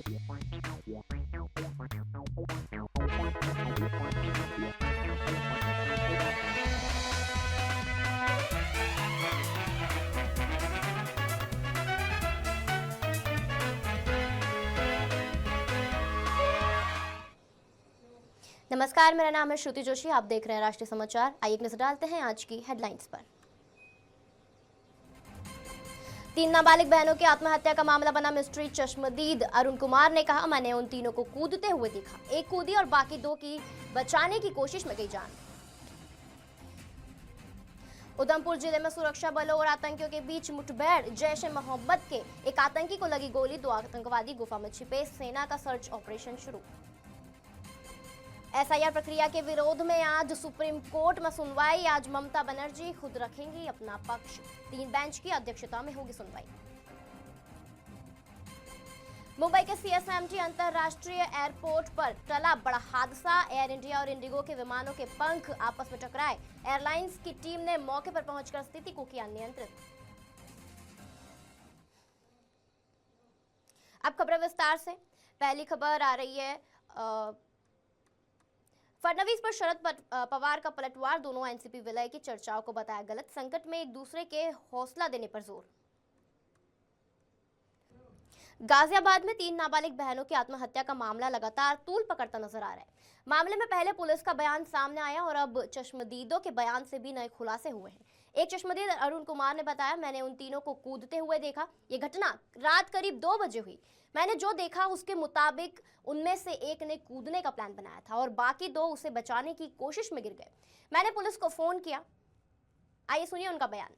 नमस्कार, मेरा नाम है श्रुति जोशी। आप देख रहे हैं राष्ट्रीय समाचार। आइए एक नजर डालते हैं आज की हेडलाइंस पर। 3 नाबालिग बहनों की आत्महत्या का मामला बना मिस्ट्री। चश्मदीद अरुण कुमार ने कहा, मैंने उन तीनों को कूदते हुए देखा। एक कूदी और बाकी 2 की बचाने की कोशिश में गई जान। उधमपुर जिले में सुरक्षा बलों और आतंकियों के बीच मुठभेड़। जैश ए मोहम्मद के एक आतंकी को लगी गोली, 2 आतंकवादी गुफा में छिपे। सेना का सर्च ऑपरेशन शुरू। एसआईआर प्रक्रिया के विरोध में आज सुप्रीम कोर्ट में सुनवाई। आज ममता बनर्जी खुद रखेंगी अपना पक्ष। 3 बेंच की अध्यक्षता में होगी सुनवाई। मुंबई के सीएसएमटी अंतरराष्ट्रीय एयरपोर्ट पर टला बड़ा हादसा। एयर इंडिया और इंडिगो के विमानों के पंख आपस में टकराए। एयरलाइंस की टीम ने मौके पर पहुंचकर स्थिति को किया नियंत्रित। अब खबर विस्तार से। पहली खबर आ रही है फडणवीस पर शरद पवार का पलटवार। दोनों एनसीपी विलय की चर्चाओं को बताया गलत। संकट में एक दूसरे के हौसला देने पर जोर। गाजियाबाद में 3 नाबालिग बहनों की आत्महत्या का मामला लगातार तूल पकड़ता नजर आ रहा है। मामले में पहले पुलिस का बयान सामने आया और अब चश्मदीदों के बयान से भी नए खुलासे हुए हैं। एक चश्मदीद अरुण कुमार ने बताया, मैंने उन तीनों को कूदते हुए देखा। ये घटना रात करीब 2 बजे हुई। मैंने जो देखा उसके मुताबिक उनमें से एक ने कूदने का प्लान बनाया था और बाकी 2 उसे बचाने की कोशिश में गिर गए। मैंने पुलिस को फोन किया। आइए सुनिए उनका बयान।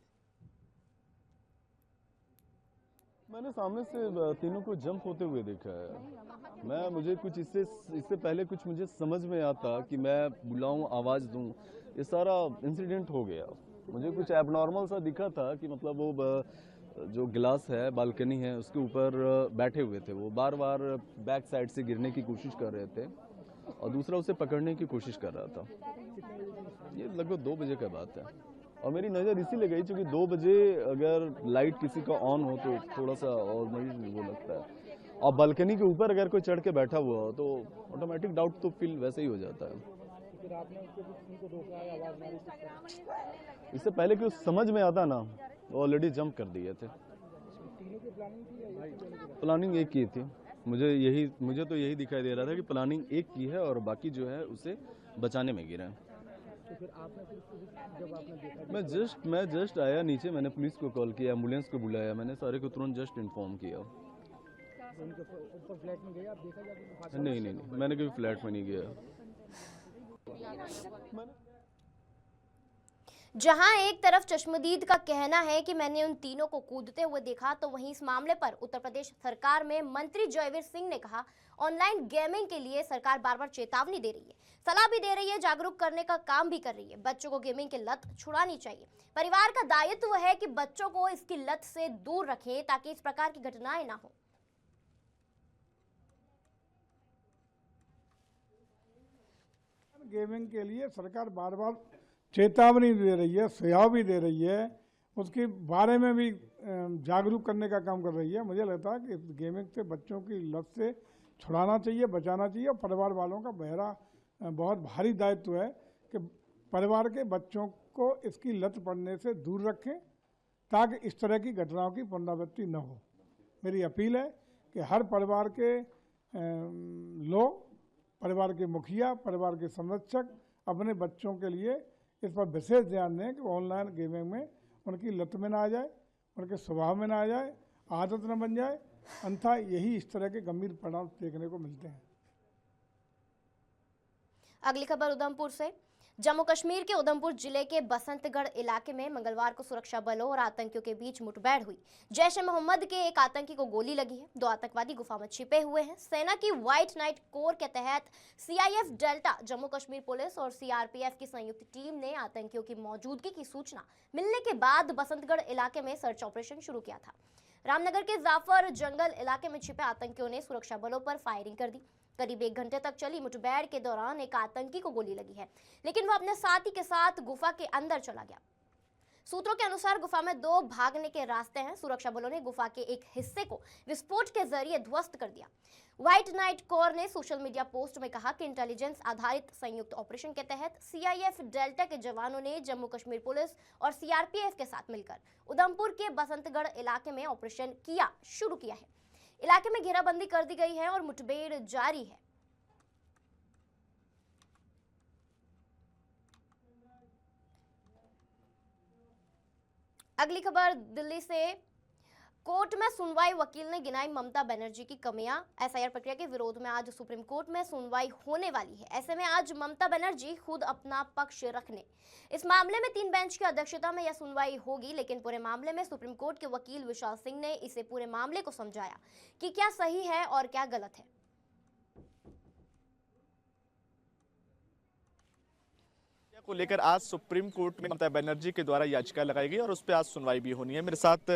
मैंने सामने से तीनों को जंप होते हुए देखा है। मुझे कुछ इससे पहले कुछ मुझे समझ में आता कि मैं बुलाऊं, आवाज दूं, ये सारा इंसिडेंट हो गया। मुझे कुछ एबनॉर्मल सा दिखा था कि मतलब वो जो गिलास है, बालकनी है, उसके ऊपर बैठे हुए थे। वो बार बार बैक साइड से गिरने की कोशिश कर रहे थे और दूसरा उसे पकड़ने की कोशिश कर रहा था। ये लगभग 2 बजे का बात है और मेरी नज़र इसीलिए गई क्योंकि 2 बजे अगर लाइट किसी का ऑन हो तो थोड़ा सा और मुझे वो लगता है, और बालकनी के ऊपर अगर कोई चढ़ के बैठा हुआ हो तो ऑटोमेटिक डाउट तो फील वैसे ही हो जाता है। फिर आपने उनको रोका, आवाज मारी? इससे पहले कि समझ में आता ना, वो ऑलरेडी जंप कर दिए थे। तीनों की प्लानिंग थी? प्लानिंग एक की थी। मुझे तो यही दिखाई दे रहा था कि प्लानिंग एक की है और बाकी जो है उसे बचाने में गिरे हैं। तो फिर आपने जब आपने देखा, मैं जस्ट आया नीचे, मैंने पुलिस को कॉल किया, एम्बुलेंस को बुलाया, मैंने सारे को तुरंत जस्ट इन्फॉर्म किया। उनके ऊपर फ्लैट में गए, आप देखा जाके? नहीं, मैंने कभी फ्लैट में नहीं गया। जहां एक तरफ चश्मदीद का कहना है कि मैंने उन तीनों को कूदते हुए देखा, तो वहीं इस मामले पर उत्तर प्रदेश सरकार में मंत्री जयवीर सिंह ने कहा, ऑनलाइन गेमिंग के लिए सरकार बार बार चेतावनी दे रही है, सलाह भी दे रही है, जागरूक करने का काम भी कर रही है। बच्चों को गेमिंग की लत छुड़ानी चाहिए। परिवार का दायित्व है कि बच्चों को इसकी लत से दूर रखें ताकि इस प्रकार की घटनाएं ना हो। गेमिंग के लिए सरकार बार बार चेतावनी दे रही है, सुझाव भी दे रही है, उसके बारे में भी जागरूक करने का काम कर रही है। मुझे लगता है कि गेमिंग से बच्चों की लत से छुड़ाना चाहिए, बचाना चाहिए और परिवार वालों का बहुत भारी दायित्व है कि परिवार के बच्चों को इसकी लत पड़ने से दूर रखें ताकि इस तरह की घटनाओं की पुनरावृत्ति न हो। मेरी अपील है कि हर परिवार के लोग, परिवार के मुखिया, परिवार के संरक्षक अपने बच्चों के लिए इस पर विशेष ध्यान दें कि ऑनलाइन गेमिंग में उनकी लत में ना आ जाए, उनके स्वभाव में ना आ जाए, आदत न बन जाए, अन्यथा यही इस तरह के गंभीर परिणाम देखने को मिलते हैं। अगली खबर उधमपुर से। जम्मू कश्मीर के उधमपुर जिले के बसंतगढ़ इलाके में मंगलवार को सुरक्षा बलों और आतंकियों के बीच मुठभेड़ हुई। जैश ए मोहम्मद के एक आतंकी को गोली लगी है। 2 आतंकवादी गुफा में छिपे हुए हैं। सेना की व्हाइट नाइट कोर के तहत CIF delta, Jammu Kashmir police और सीआरपीएफ की संयुक्त टीम ने आतंकियों की मौजूदगी की सूचना मिलने के बाद बसंतगढ़ इलाके में सर्च ऑपरेशन शुरू किया था। रामनगर के जाफर जंगल इलाके में छिपे आतंकियों ने सुरक्षा बलों पर फायरिंग कर दी। करीब 1 घंटे तक चली मुठभेड़ के दौरान एक आतंकी को गोली लगी है, लेकिन वह अपने साथी के साथ गुफा के अंदर चला गया। सूत्रों के अनुसार गुफा में 2 भागने के रास्ते हैं। सुरक्षा बलों ने गुफा के एक हिस्से को विस्फोट के जरिए ध्वस्त कर दिया। व्हाइट नाइट कोर ने सोशल मीडिया पोस्ट में कहा कि इंटेलिजेंस आधारित संयुक्त ऑपरेशन के तहत सीआईएफ डेल्टा के जवानों ने जम्मू कश्मीर पुलिस और सीआरपीएफ के साथ मिलकर उधमपुर के बसंतगढ़ इलाके में ऑपरेशन शुरू किया है। इलाके में घेराबंदी कर दी गई है और मुठभेड़ जारी है। अगली खबर दिल्ली से। कोर्ट में सुनवाई, वकील ने गिनाई ममता बनर्जी की कमियां। एसआईआर प्रक्रिया के विरोध में आज सुप्रीम कोर्ट में सुनवाई होने वाली है। ऐसे में आज ममता बनर्जी खुद अपना पक्ष रखने इस मामले में 3 बेंच की अध्यक्षता में यह सुनवाई होगी। लेकिन पूरे मामले में सुप्रीम कोर्ट के वकील विशाल सिंह ने इसे पूरे मामले को समझाया कि क्या सही है और क्या गलत है। को लेकर आज सुप्रीम कोर्ट में ममता बनर्जी के द्वारा याचिका लगाई गई और उस पर आज सुनवाई भी होनी है। मेरे साथ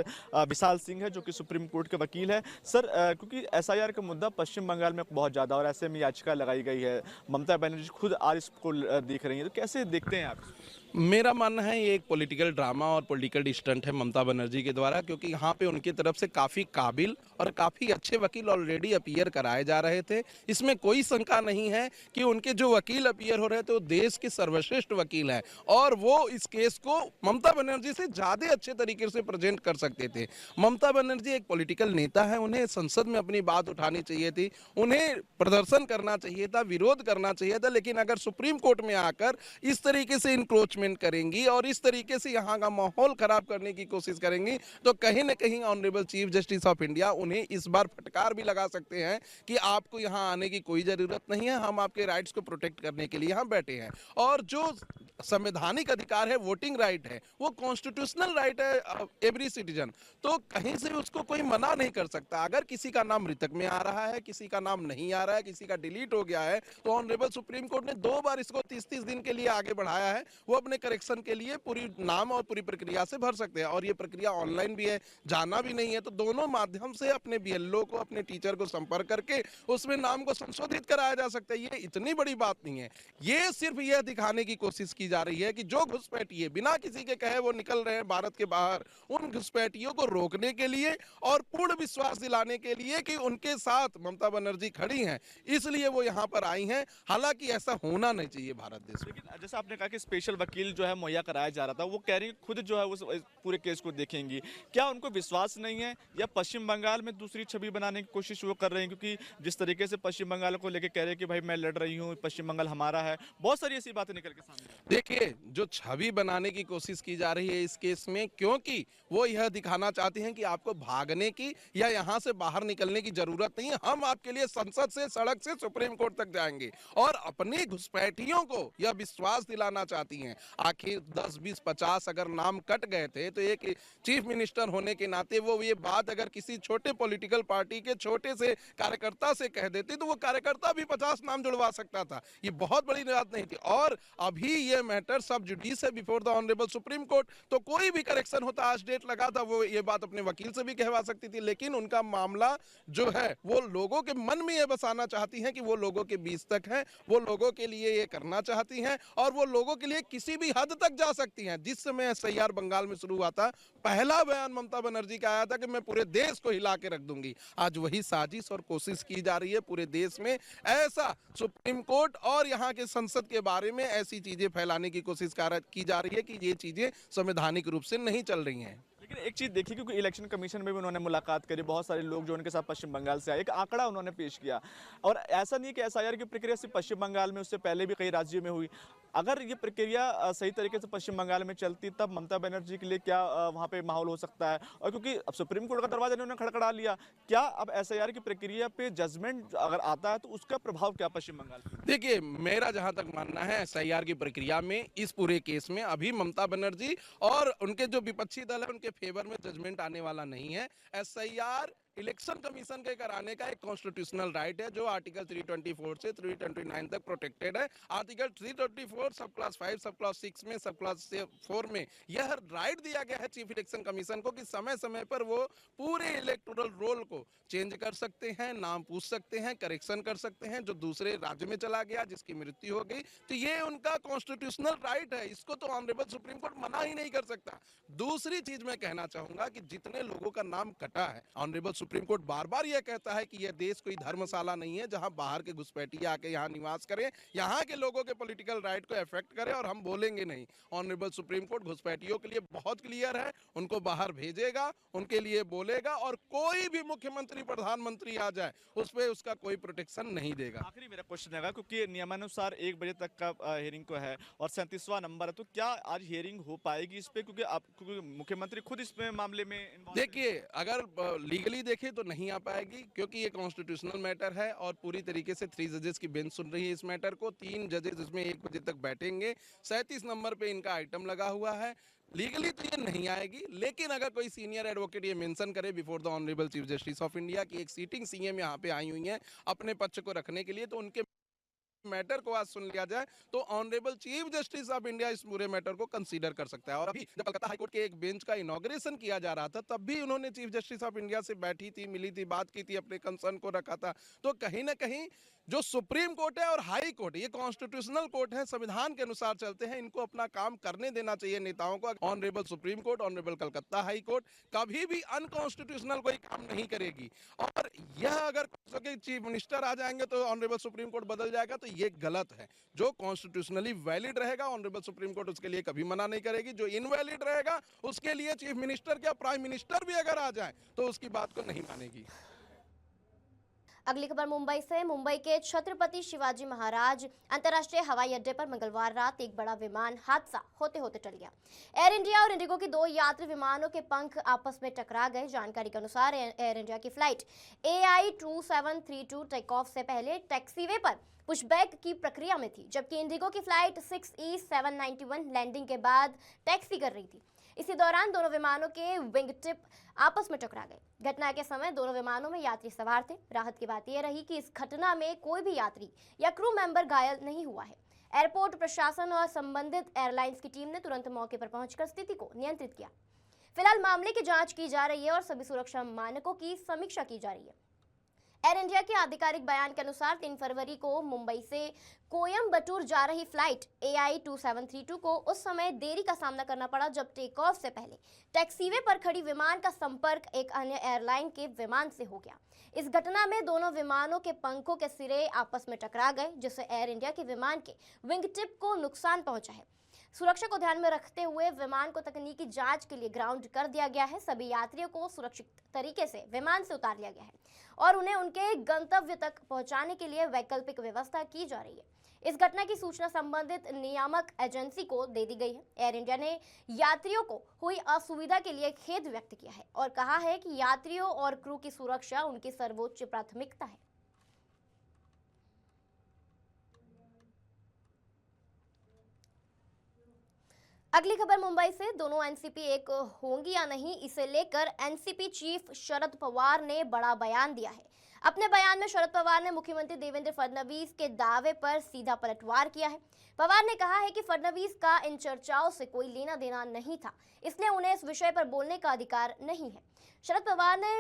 विशाल सिंह है जो कि सुप्रीम कोर्ट के वकील है। सर, क्योंकि एसआईआर का मुद्दा पश्चिम बंगाल में बहुत ज़्यादा और ऐसे में याचिका लगाई गई है, ममता बनर्जी खुद आज इसको देख रही है, तो कैसे देखते हैं आप? मेरा मानना है ये एक पॉलिटिकल ड्रामा और पॉलिटिकल स्टंट है ममता बनर्जी के द्वारा, क्योंकि यहाँ पे उनकी तरफ से काफ़ी काबिल और काफ़ी अच्छे वकील ऑलरेडी अपीयर कराए जा रहे थे। इसमें कोई शंका नहीं है कि उनके जो वकील अपीयर हो रहे थे वो देश के सर्वश्रेष्ठ वकील हैं और वो इस केस को ममता बनर्जी से ज़्यादा अच्छे तरीके से प्रेजेंट कर सकते थे। ममता बनर्जी एक पॉलिटिकल नेता है, उन्हें संसद में अपनी बात उठानी चाहिए थी, उन्हें प्रदर्शन करना चाहिए था, विरोध करना चाहिए था। लेकिन अगर सुप्रीम कोर्ट में आकर इस तरीके से इंक्रोचमेंट करेंगी और इस तरीके से यहाँ का माहौल खराब करने की कोशिश करेंगी तो कहीं न कहीं honourable chief justice of India उन्हें इस बार फटकार भी लगा सकते हैं कि आपको यहाँ आने की कोई जरूरत नहीं है, हम आपके राइट्स को प्रोटेक्ट करने के लिए यहाँ बैठे हैं। और जो संवैधानिक अधिकार है, वोटिंग राइट है, वो कॉन्स्टिट्यूशनल राइट है एवरी सिटीजन, तो कहीं से उसको कोई मना नहीं कर सकता। अगर किसी का नाम मृतक में आ रहा है, किसी का नाम नहीं आ रहा है, किसी का डिलीट हो गया है, तो ऑनरेबल सुप्रीम कोर्ट ने 2 बार इसको 30-30 दिन के लिए आगे बढ़ाया है। वो अपने करेक्शन के लिए पूरी नाम और पूरी प्रक्रिया से भर सकते हैं और ये प्रक्रिया ऑनलाइन भी है, जाना भी नहीं है, तो दोनों माध्यम से अपने बीएलओ को, अपने टीचर को संपर्क करके उसमें नाम को संशोधित कराया जा सकता है। ये इतनी बड़ी बात नहीं है। ये सिर्फ यह दिखाने की कोशिश की जा रही है कि जो घुसपैठिए बिना किसी के कहे वो निकल रहे हैं भारत के बाहर, उन घुसपैठियों को रोकने के लिए और पूर्ण विश्वास दिलाने के लिए कि उनके साथ ममता बनर्जी खड़ी हैं, इसलिए वो यहाँ पर आई हैं। हालांकि ऐसा होना नहीं चाहिए भारत देश में। लेकिन जैसा आपने कहा कि स्पेशल वकील जो है मुहैया कराया जा रहा था, वो कह रही है खुद जो है वो पूरे केस को देखेंगी। क्या उनको विश्वास नहीं है या पश्चिम बंगाल में दूसरी छवि बनाने की कोशिश वो कर रहे हैं? क्योंकि जिस तरीके से पश्चिम बंगाल को लेकर कह रहे हैं कि भाई मैं लड़ रही हूँ, पश्चिम बंगाल हमारा है, बहुत सारी ऐसी बातें निकल के सामने। देखिए, जो छवि बनाने की कोशिश की जा रही है इस केस में, क्योंकि वो यह दिखाना चाहते हैं कि आपको भागने की या यहाँ से बाहर निकलने की जरूरत नहीं है, हम आपके लिए संसद से, सड़क से सुप्रीम कोर्ट तक जाएंगे। और अपने घुसपैठियों को यह विश्वास दिलाना चाहती हैं। आखिर 10, 20, 50 अगर नाम कट गए थे तो एक चीफ मिनिस्टर होने के नाते वो ये बात अगर किसी छोटे पॉलिटिकल पार्टी के छोटे से कार्यकर्ता से कह देते तो वो कार्यकर्ता भी 50 नाम जुड़वा सकता था। ये बहुत बड़ी बात नहीं थी। और अभी ये मैटर सब जुडिस है before the honourable supreme court, तो कोई भी करेक्शन होता, आज डेट लगा था, वो ये बात अपने वकील से भी कहवा सकती थी। लेकिन उनका मामला जो है वो लोगों के मन में ये बसाना चाहती हैं कि वो लोगों के बीच तक है, वो लोगों के लिए ये करना चाहती हैं और वो लोगों के लिए किसी भी हद तक जा सकती हैं। जिस समय एसआईआर बंगाल में शुरू हुआ था, पहला बयान ममता बनर्जी का आया था कि मैं पूरे देश को हिला के रख दूंगी। आज वही साजिश और कोशिश की जा रही है पूरे देश में, ऐसा सुप्रीम कोर्ट और यहाँ के संसद के बारे में ऐसी चीजें फैलाने की कोशिश की जा रही है कि ये चीजें संवैधानिक रूप से नहीं चल रही हैं। लेकिन एक चीज देखिए, क्योंकि इलेक्शन कमीशन में भी उन्होंने मुलाकात करी, बहुत सारे लोग जो उनके साथ पश्चिम बंगाल से आए, एक आंकड़ा उन्होंने पेश किया। और ऐसा नहीं कि एसआईआर की प्रक्रिया सिर्फ पश्चिम बंगाल में, उससे पहले भी कई राज्यों में हुई। अगर ये प्रक्रिया सही तरीके से पश्चिम बंगाल में चलती तब ममता बनर्जी के लिए क्या वहाँ पे माहौल हो सकता है? और क्योंकि अब सुप्रीम कोर्ट का दरवाजा उन्होंने खड़खड़ा लिया, क्या अब एसआईआर की प्रक्रिया पे जजमेंट अगर आता है तो उसका प्रभाव क्या पश्चिम बंगाल पे? देखिए, मेरा जहां तक मानना है एसआईआर की प्रक्रिया में इस पूरे केस में अभी ममता बनर्जी और उनके जो विपक्षी दल है उनके फेवर में जजमेंट आने वाला नहीं है। एसआईआर इलेक्शन कमीशन के कराने का एक कॉन्स्टिट्यूशनल राइट है जो आर्टिकल 324 से 329 तक प्रोटेक्टेड है। आर्टिकल 324 सब क्लास 5 सब क्लास 6 में सब क्लास 4 में यह राइट दिया गया है चीफ इलेक्शन कमीशन को कि समय समय पर वो पूरे इलेक्टोरल रोल को चेंज कर सकते हैं, नाम पूछ सकते हैं, करेक्शन कर सकते हैं, जो दूसरे राज्य में चला गया जिसकी मृत्यु हो गई, तो ये उनका कॉन्स्टिट्यूशनल राइट है, इसको तो ऑनरेबल सुप्रीम कोर्ट मना ही नहीं कर सकता। दूसरी चीज मैं कहना चाहूंगा कि जितने लोगों का नाम कटा है, ऑनरेबल सुप्रीम कोर्ट बार बार यह कहता है कि यह देश कोई धर्मशाला नहीं है जहां बाहर के घुसपैठिए आके यहाँ निवास करें, यहाँ के लोगों के पॉलिटिकल राइट को अफेक्ट करे और हम बोलेंगे नहीं। ऑनरेबल सुप्रीम कोर्ट घुसपैठियों के लिए बहुत क्लियर है, उनको बाहर भेजेगा, उनके लिए बोलेगा और कोई भी मुख्यमंत्री प्रधानमंत्री आ जाए उस पर उसका कोई प्रोटेक्शन नहीं देगा। आखिरी मेरा क्वेश्चन है क्योंकि नियमानुसार 1 बजे तक का हियरिंग को है और 37वां नंबर है, तो क्या आज हियरिंग हो पाएगी इस पे, क्योंकि मुख्यमंत्री खुद इस मामले में involved है? देखिए, अगर लीगली देखें तो नहीं आ पाएगी क्योंकि ये कॉन्स्टिट्यूशनल मैटर है और पूरी तरीके से 3 जजेस की बेंच सुन रही है इस मैटर को। 3 जजेस इसमें 1 बजे तक बैठेंगे। 37 नंबर पे इनका आइटम लगा हुआ है। लीगली तो ये नहीं आएगी, लेकिन अगर कोई सीनियर एडवोकेट ये मेंशन करे before the honourable chief justice of India की एक सीटिंग सीएम यहाँ पे आई हुई है अपने पक्ष को रखने के लिए, तो उनके मैटर को आज सुन लिया जाए तो honourable chief justice of India इस पूरे मैटर को कंसीडर कर सकता है। और अभी जब कलकत्ता हाईकोर्ट के एक बेंच का इनॉग्रेशन किया जा रहा था तब भी उन्होंने चीफ जस्टिस ऑफ इंडिया से बैठी थी, मिली थी, बात की थी, अपने कंसर्न को रखा था। तो कहीं ना कहीं जो सुप्रीम कोर्ट है और हाई कोर्ट, ये कॉन्स्टिट्यूशनल कोर्ट है, संविधान के अनुसार चलते हैं, इनको अपना काम करने देना चाहिए नेताओं को। Honourable supreme court, honourable Calcutta high court कभी भी अनकॉन्स्टिट्यूशनल कोई काम नहीं करेगी। और यह अगर चीफ मिनिस्टर आ जाएंगे तो ऑनरेबल सुप्रीम कोर्ट बदल जाएगा, तो ये गलत है। जो कॉन्स्टिट्यूशनली वैलिड रहेगा ऑनरेबल सुप्रीम कोर्ट उसके लिए कभी मना नहीं करेगी, जो इनवैलिड रहेगा उसके लिए चीफ मिनिस्टर या प्राइम मिनिस्टर भी अगर आ जाए तो उसकी बात को नहीं मानेगी। अगली खबर मुंबई से। मुंबई के छत्रपति शिवाजी महाराज अंतर्राष्ट्रीय हवाई अड्डे पर मंगलवार रात एक बड़ा विमान हादसा होते होते टल गया। एयर इंडिया और इंडिगो के 2 यात्री विमानों के पंख आपस में टकरा गए। जानकारी के अनुसार एयर इंडिया की फ्लाइट AI 2732 टेक ऑफ से पहले टैक्सीवे पर पुशबैक की प्रक्रिया में थी, जबकि इंडिगो की फ्लाइट 6E791 लैंडिंग के बाद टैक्सी कर रही थी। इसी दौरान दोनों विमानों के विंग टिप आपस में टकरा गए। घटना के समय दोनों विमानों में यात्री सवार थे। राहत की बात यह रही कि इस घटना में कोई भी यात्री या क्रू मेंबर घायल नहीं हुआ है। एयरपोर्ट प्रशासन और संबंधित एयरलाइंस की टीम ने तुरंत मौके पर पहुंचकर स्थिति को नियंत्रित किया। फिलहाल मामले की जांच की जा रही है और सभी सुरक्षा मानकों की समीक्षा की जा रही है। एयर इंडिया के आधिकारिक बयान के अनुसार 3 फरवरी को मुंबई से कोयम्बटूर जा रही फ्लाइट AI 2732 को उस समय देरी का सामना करना पड़ा जब टेक ऑफ से पहले टैक्सीवे पर खड़ी विमान का संपर्क एक अन्य एयरलाइन के विमान से हो गया। इस घटना में दोनों विमानों के पंखों के सिरे आपस में टकरा गए, जिससे एयर इंडिया के विमान के विंग टिप को नुकसान पहुंचा है। सुरक्षा को ध्यान में रखते हुए विमान को तकनीकी जांच के लिए ग्राउंड कर दिया गया है। सभी यात्रियों को सुरक्षित तरीके से विमान से उतार लिया गया है और उन्हें उनके गंतव्य तक पहुंचाने के लिए वैकल्पिक व्यवस्था की जा रही है। इस घटना की सूचना संबंधित नियामक एजेंसी को दे दी गई है। एयर इंडिया ने यात्रियों को हुई असुविधा के लिए खेद व्यक्त किया है और कहा है कि यात्रियों और क्रू की सुरक्षा उनकी सर्वोच्च प्राथमिकता है। अगली खबर मुंबई से। दोनों एनसीपी एक होंगी या नहीं, इसे लेकर एनसीपी चीफ शरद पवार ने बड़ा बयान दिया है। अपने बयान में शरद पवार ने मुख्यमंत्री देवेंद्र फडणवीस के दावे पर सीधा पलटवार किया है। पवार ने कहा है कि फडणवीस का इन चर्चाओं से कोई लेना देना नहीं था, इसलिए उन्हें इस विषय पर बोलने का अधिकार नहीं है। शरद पवार ने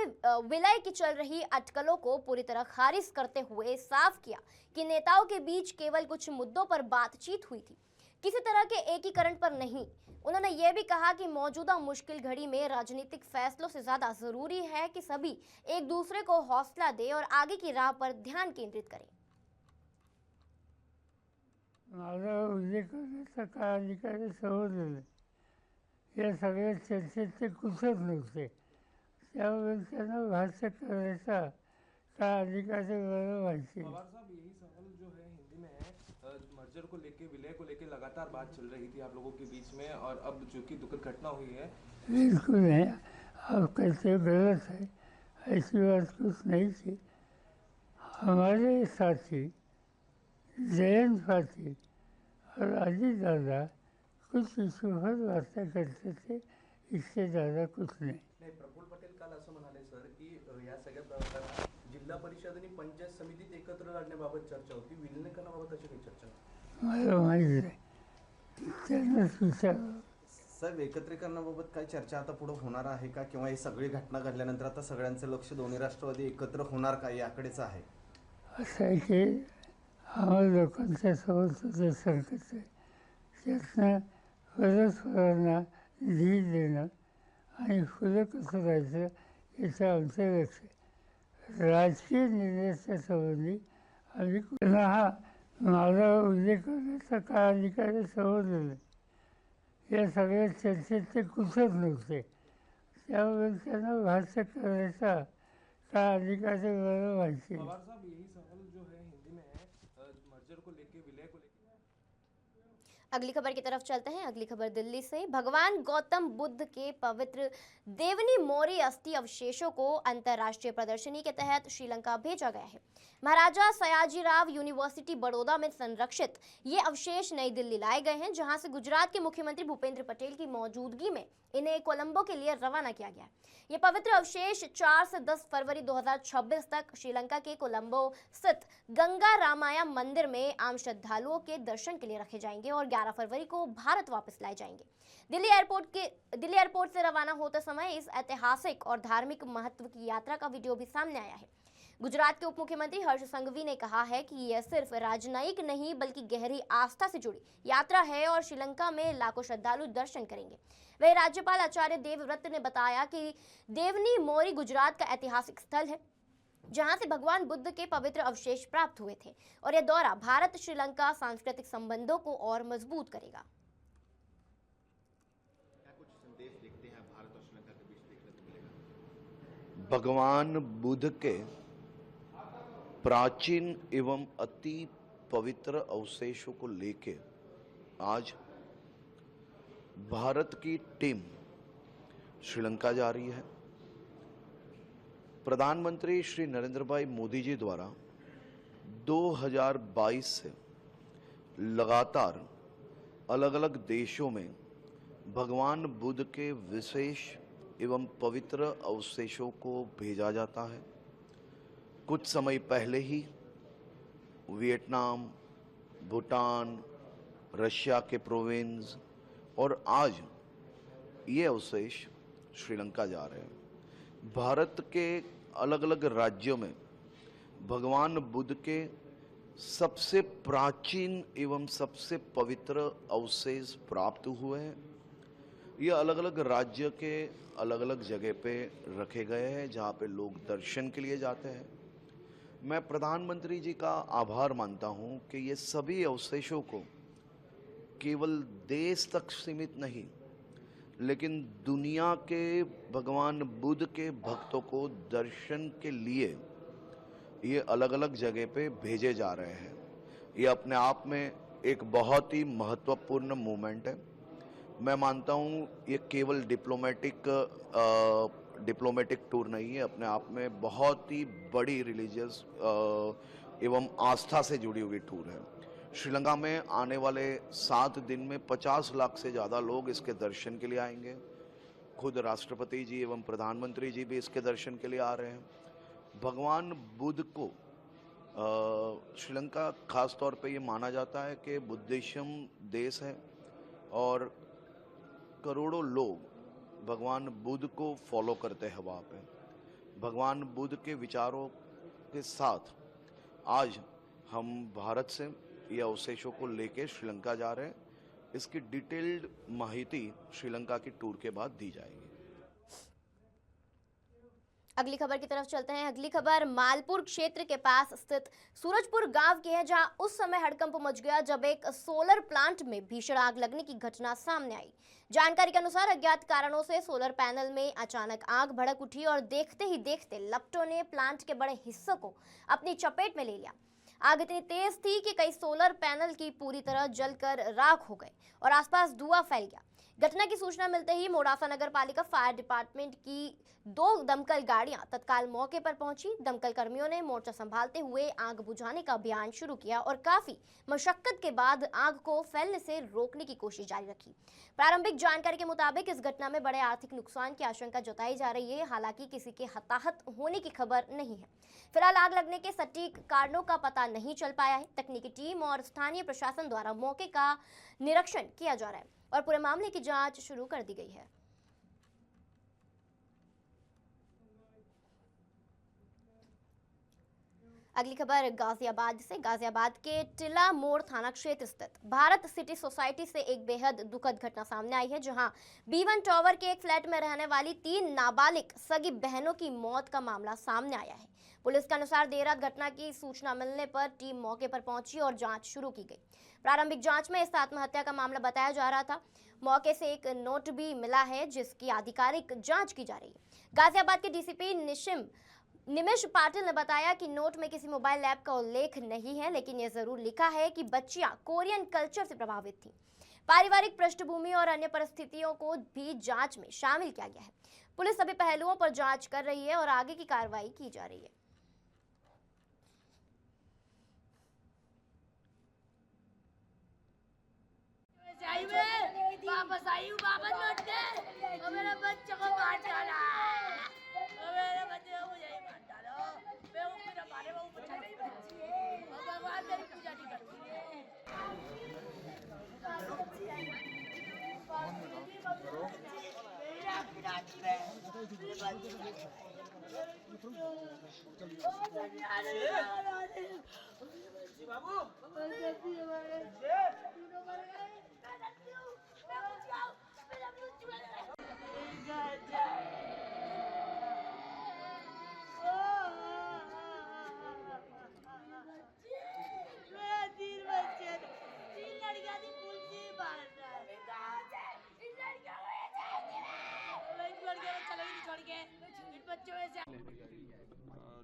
विलय की चल रही अटकलों को पूरी तरह खारिज करते हुए साफ किया कि नेताओं के बीच केवल कुछ मुद्दों पर बातचीत हुई थी, किसी तरह के एकीकरण पर नहीं। उन्होंने ये भी कहा कि मौजूदा मुश्किल घड़ी में राजनीतिक फैसलों से ज्यादा जरूरी है कि सभी एक दूसरे को हौसला दें और आगे की राह पर ध्यान केंद्रित करें। माझा उल्लेख सकाळ अधिकारी सहोदर या सगळ्या चर्चेत ते कुशल नव्हते, त्यामुळे त्यांना भाष्य करायचा का अधिकारी बरोबर व्हायचे। पवार साहब, यही सवाल जो है हिंदी में है, मर्जर को लेके, विलय को लेके लगातार बात चल रही थी आप लोगों के बीच में, और अब जो कि दुखद घटना हुई है। बिल्कुल नहीं, आप कहते गलत है, ऐसी बात कुछ नहीं थी। हमारे साथी जयंत पाटिल और अजीत दादा कुछ इशू पर वार्ता करते थे, इससे ज़्यादा कुछ नहीं। प्रफुल्ल पटेल काल असं म्हणाले सर की या सगळ्यात प्रमुखांना जिल्हा परिषद आणि पंचायत समितीत एकत्र लढण्याबाबत चर्चा होती, विलिनीकरणाबाबत अशी काही चर्चा नाही. मला माहीत आहे त्यांनाच विचारावं. साहेब, एकत्रीकरणाबाबत काय चर्चा आता पुढे होणार आहे का, किंवा ही सगळी घटना घडल्यानंतर आता सगळ्यांचं लक्ष दोन्ही राष्ट्रवादी एकत्र होणार का याकडेच आहे? असं आहे की आम्हाला लोकांच्या समोरचं जे संकट आहे त्यातनं परस्परांना धीर देणं आणि पुढं कसं राहायचं याचं आमचं लक्ष आहे. राजकीय निर्णयाच्या संबंधी आम्ही पुन्हा हा माझा उल्लेख करण्याचा काय अधिकार आहे समजलं नाही. या सगळ्या चर्चेत ते कुठंच नव्हते, त्यामुळे त्यांना भाष्य करायचा काय अधिकार आहे मला माहिती नाही. पवार साहब, यही सवाल जो है हिंदी में है, मर्जर को लेके, विलय को लेके. अगली खबर की तरफ चलते हैं। अगली खबर दिल्ली से। भगवान गौतम बुद्ध के पवित्र देवनी मोरी अस्थि अवशेषों को अंतर्राष्ट्रीय प्रदर्शनी के तहत श्रीलंका भेजा गया है। महाराजा सयाजीराव यूनिवर्सिटी बड़ौदा में संरक्षित ये अवशेष नई दिल्ली लाए गए हैं, जहां से गुजरात के मुख्यमंत्री भूपेंद्र पटेल की मौजूदगी में इन्हें कोलंबो के लिए रवाना किया गया है। ये पवित्र अवशेष 4 से 10 फरवरी 2026 तक श्रीलंका के कोलंबो स्थित गंगा रामाया मंदिर में आम श्रद्धालुओं के दर्शन के लिए रखे जाएंगे और 11 फरवरी को भारत वापस लाए जाएंगे। दिल्ली एयरपोर्ट से रवाना होते समय इस ऐतिहासिक और धार्मिक महत्व की यात्रा का वीडियो भी सामने आया है। गुजरात के उप मुख्यमंत्री हर्ष संघवी ने कहा है कि यह सिर्फ राजनयिक नहीं बल्कि गहरी आस्था से जुड़ी यात्रा है और श्रीलंका में लाखों श्रद्धालु दर्शन करेंगे। वही राज्यपाल आचार्य देवव्रत ने बताया कि देवनी मोरी गुजरात का ऐतिहासिक स्थल है, जहां से भगवान बुद्ध के पवित्र अवशेष प्राप्त हुए थे और यह दौरा भारत श्रीलंका सांस्कृतिक संबंधों को और मजबूत करेगा। भगवान बुद्ध के प्राचीन एवं अति पवित्र अवशेषों को लेके आज भारत की टीम श्रीलंका जा रही है। प्रधानमंत्री श्री नरेंद्र भाई मोदी जी द्वारा 2022 से लगातार अलग अलग देशों में भगवान बुद्ध के विशेष एवं पवित्र अवशेषों को भेजा जाता है। कुछ समय पहले ही वियतनाम, भूटान, रशिया के प्रोविंस और आज ये अवशेष श्रीलंका जा रहे हैं। भारत के अलग अलग राज्यों में भगवान बुद्ध के सबसे प्राचीन एवं सबसे पवित्र अवशेष प्राप्त हुए हैं। ये अलग अलग राज्य के अलग अलग जगह पे रखे गए हैं जहाँ पे लोग दर्शन के लिए जाते हैं। मैं प्रधानमंत्री जी का आभार मानता हूँ कि ये सभी अवशेषों को केवल देश तक सीमित नहीं, लेकिन दुनिया के भगवान बुद्ध के भक्तों को दर्शन के लिए ये अलग अलग जगह पे भेजे जा रहे हैं। ये अपने आप में एक बहुत ही महत्वपूर्ण मूवमेंट है। मैं मानता हूँ ये केवल डिप्लोमेटिक टूर नहीं है, अपने आप में बहुत ही बड़ी रिलीजियस एवं आस्था से जुड़ी हुई टूर है। श्रीलंका में आने वाले 7 दिन में 50 लाख से ज़्यादा लोग इसके दर्शन के लिए आएंगे। खुद राष्ट्रपति जी एवं प्रधानमंत्री जी भी इसके दर्शन के लिए आ रहे हैं। भगवान बुद्ध को श्रीलंका खास तौर पे ये माना जाता है कि बुद्धिज्म देश है और करोड़ों लोग भगवान बुद्ध को फॉलो करते हैं वहाँ पे। भगवान बुद्ध के विचारों के साथ आज हम भारत से ये अवशेषों को लेके श्रीलंका जा रहे हैं। इसकी डिटेल्ड माहिती श्रीलंका की टूर के बाद दी जाएगी। अगली खबर की तरफ चलते हैं। अगली खबर मालपुर क्षेत्र के पास स्थित सूरजपुर गांव की है, जहां उस समय हड़कंप मच गया जब एक सोलर प्लांट में भीषण आग लगने की घटना सामने आई। जानकारी के अनुसार अज्ञात कारणों से सोलर पैनल में अचानक आग भड़क उठी और देखते ही देखते लपटों ने प्लांट के बड़े हिस्सों को अपनी चपेट में ले लिया। आग इतनी तेज थी कि कई सोलर पैनल की पूरी तरह जलकर राख हो गए और आसपास धुआं फैल गया। घटना की सूचना मिलते ही मोडासा नगर पालिका फायर डिपार्टमेंट की 2 दमकल गाड़ियां तत्काल मौके पर पहुंची। दमकल कर्मियों ने मोर्चा संभालते हुए आग बुझाने का अभियान शुरू किया और काफी मशक्कत के बाद आग को फैलने से रोकने की कोशिश जारी रखी। प्रारंभिक जानकारी के मुताबिक इस घटना में बड़े आर्थिक नुकसान की आशंका जताई जा रही है। हालांकि किसी के हताहत होने की खबर नहीं है। फिलहाल आग लगने के सटीक कारणों का पता नहीं चल पाया है। तकनीकी टीम और स्थानीय प्रशासन द्वारा मौके का निरीक्षण किया जा रहा है और पूरे मामले की जांच शुरू कर दी गई है। अगली खबर गाजियाबाद से। गाजियाबाद के टिला मोड़ थाना क्षेत्र स्थित भारत सिटी सोसाइटी से एक बेहद दुखद घटना सामने आई है, जहां B1 टावर के एक फ्लैट में रहने वाली 3 नाबालिग सगी बहनों की मौत का मामला सामने आया है। पुलिस के अनुसार देर रात घटना की सूचना मिलने पर टीम मौके पर पहुंची और जांच शुरू की गई। प्रारंभिक जांच में इस आत्महत्या का मामला बताया जा रहा था। मौके से एक नोट भी मिला है जिसकी आधिकारिक जांच की जा रही है। गाजियाबाद के डीसीपी निमिष पाटिल ने बताया कि नोट में किसी मोबाइल ऐप का उल्लेख नहीं है, लेकिन यह जरूर लिखा है कि बच्चियां कोरियन कल्चर से प्रभावित थीं। पारिवारिक पृष्ठभूमि और अन्य परिस्थितियों को भी जांच में शामिल किया गया है। पुलिस सभी पहलुओं पर जांच कर रही है और आगे की कार्रवाई की जा रही है। वापस आई हूँ, वापस लौट के और मेरे बच्चे को मार डाला। मेरे बच्चे को मुझे ही मार डालो। मैं ऊपर मारे वो बच्चा नहीं बच्ची है और भगवान मेरी पूजा नहीं करती है।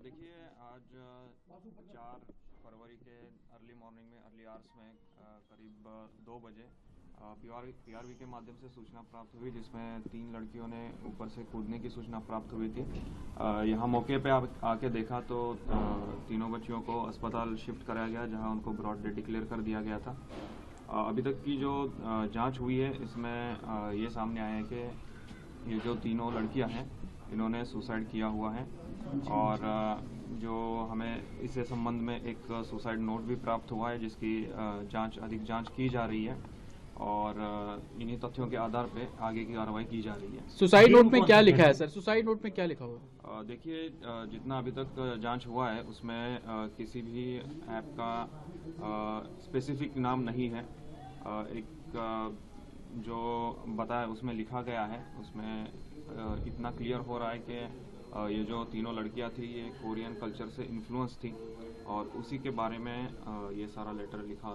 देखिए, आज 4 फरवरी के अर्ली मॉर्निंग में अर्ली आवर्स में करीब 2 बजे पीआरवी के माध्यम से सूचना प्राप्त हुई, जिसमें 3 लड़कियों ने ऊपर से कूदने की सूचना प्राप्त हुई थी। यहाँ मौके पे आके देखा तो तीनों बच्चियों को अस्पताल शिफ्ट कराया गया, जहाँ उनको ब्रॉड डेथ डिक्लेयर कर दिया गया था। अभी तक की जो जांच हुई है, इसमें ये सामने आया है कि ये जो तीनों लड़कियां हैं, इन्होंने सुसाइड किया हुआ है और जो हमें इससे संबंध में एक सुसाइड नोट भी प्राप्त हुआ है, जिसकी अधिक जांच की जा रही है और इन्हीं तथ्यों के आधार पे आगे की कार्रवाई की जा रही है। सुसाइड नोट में क्या लिखा है सर? सुसाइड नोट में क्या लिखा हुआ? देखिए, जितना अभी तक जांच हुआ है उसमें किसी भी ऐप का स्पेसिफिक नाम नहीं है। एक जो बताया उसमें लिखा गया है, उसमें इतना क्लियर हो रहा है कि ये जो तीनों लड़कियां थी ये कोरियन कल्चर से इन्फ्लुएंस थी और उसी के बारे में ये सारा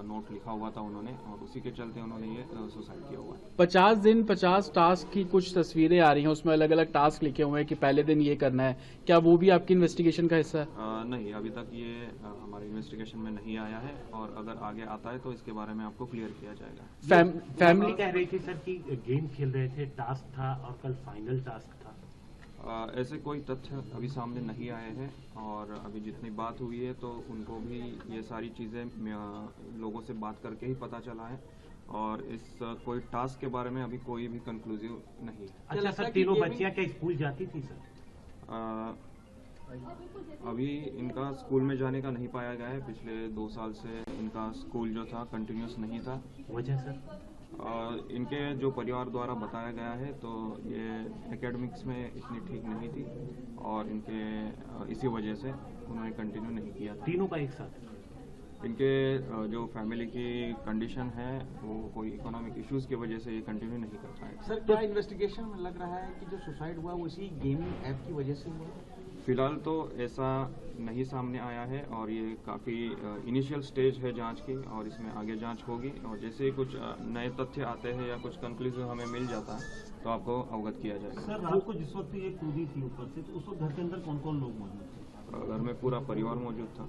नोट लिखा हुआ था उन्होंने, और उसी के चलते उन्होंने ये सुसाइड किया हुआ है। 50 दिन 50 टास्क की कुछ तस्वीरें आ रही हैं, उसमें अलग अलग टास्क लिखे हुए हैं कि पहले दिन ये करना है। क्या वो भी आपकी इन्वेस्टिगेशन का हिस्सा है? नहीं, अभी तक ये हमारे इन्वेस्टिगेशन में नहीं आया है और अगर आगे आता है तो इसके बारे में आपको क्लियर किया जाएगा। फैमिली कह रही थी सर कि गेम खेल रहे थे, टास्क था और कल फाइनल टास्क था। ऐसे कोई तथ्य अभी सामने नहीं आए हैं और अभी जितनी बात हुई है तो उनको भी ये सारी चीज़ें लोगों से बात करके ही पता चला है और इस कोई टास्क के बारे में अभी कोई भी कंक्लूसिव नहीं है। अच्छा सर, तीनों बच्चियां क्या स्कूल जाती थी सर? अभी इनका स्कूल में जाने का नहीं पाया गया है। पिछले 2 साल से इनका स्कूल जो था कंटिन्यूस नहीं था। वजह सर? इनके जो परिवार द्वारा बताया गया है तो ये एकेडमिक्स में इतनी ठीक नहीं थी और इनके इसी वजह से उन्होंने कंटिन्यू नहीं किया। तीनों का एक साथ? इनके जो फैमिली की कंडीशन है वो कोई इकोनॉमिक इश्यूज की वजह से ये कंटिन्यू नहीं कर पाए। सर, क्या इन्वेस्टिगेशन में लग रहा है कि जो सुसाइड हुआ वो इसी गेमिंग ऐप की वजह से हुआ? फिलहाल तो ऐसा नहीं सामने आया है और ये काफ़ी इनिशियल स्टेज है जांच की और इसमें आगे जांच होगी और जैसे ही कुछ नए तथ्य आते हैं या कुछ कंक्लूजन हमें मिल जाता है तो आपको अवगत किया जाएगा। सर, रात को जिस वक्त ये कूदी थी ऊपर से, तो उस वक्त घर के अंदर कौन कौन लोग मौजूद थे? घर में पूरा परिवार मौजूद था।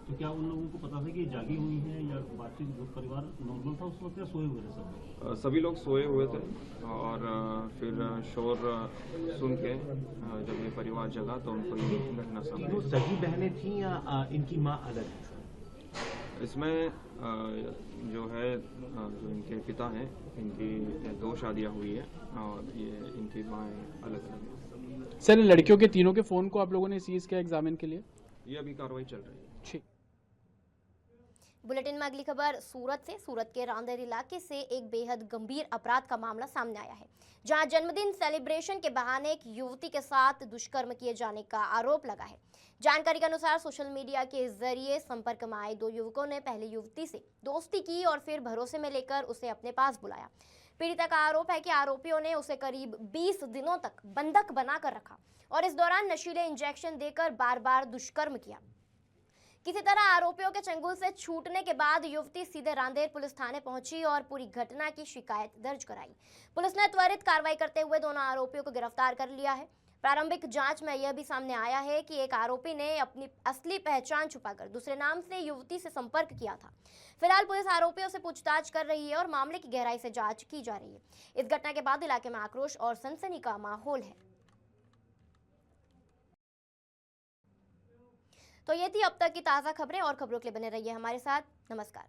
तो क्या उन लोगों को पता था कि ये जागी हुई हैं या बातचीत परिवार नॉर्मल था उस वक्त या सोए हुए थे सब? सभी लोग सोए हुए थे और फिर शोर सुन के जब ये परिवार जगा तो उनको ये घटना सामने तीनों सगी बहनें थीं या इनकी माँ अलग है? इसमें जो है जो इनके पिता हैं इनकी 2 शादियां हुई है और ये इनकी माएँ अलग अलग हैं। सर, इन लड़कियों के तीनों के फोन को आप लोगों ने सीज किया एग्जामिन के लिए? ये अभी कार्रवाई चल रही है। ठीक। बुलेटिन में अगली खबर सूरत से। सूरत के रांदेर इलाके से एक बेहद गंभीर अपराध का मामला सामने आया है, जहां जन्मदिन सेलिब्रेशन के बहाने एक युवती के साथ दुष्कर्म किए जाने का आरोप लगा है। जानकारी के अनुसार सोशल मीडिया के जरिए संपर्क में आए 2 युवकों ने पहले युवती से दोस्ती की और फिर भरोसे में लेकर उसे अपने पास बुलाया। पीड़िता का आरोप है कि आरोपियों ने उसे करीब 20 दिनों तक बंधक बनाकर रखा और इस दौरान नशीले इंजेक्शन देकर बार बार दुष्कर्म किया। किसी तरह आरोपियों के चंगुल से छूटने के बाद युवती सीधे रांदेर पुलिस थाने पहुंची और पूरी घटना की शिकायत दर्ज कराई। पुलिस ने त्वरित कार्रवाई करते हुए दोनों आरोपियों को गिरफ्तार कर लिया है। प्रारंभिक जांच में यह भी सामने आया है कि एक आरोपी ने अपनी असली पहचान छुपाकर दूसरे नाम से युवती से संपर्क किया था। फिलहाल पुलिस आरोपियों से पूछताछ कर रही है और मामले की गहराई से जांच की जा रही है। इस घटना के बाद इलाके में आक्रोश और सनसनी का माहौल है। तो ये थी अब तक की ताज़ा खबरें और खबरों के लिए बने रहिए हमारे साथ। नमस्कार।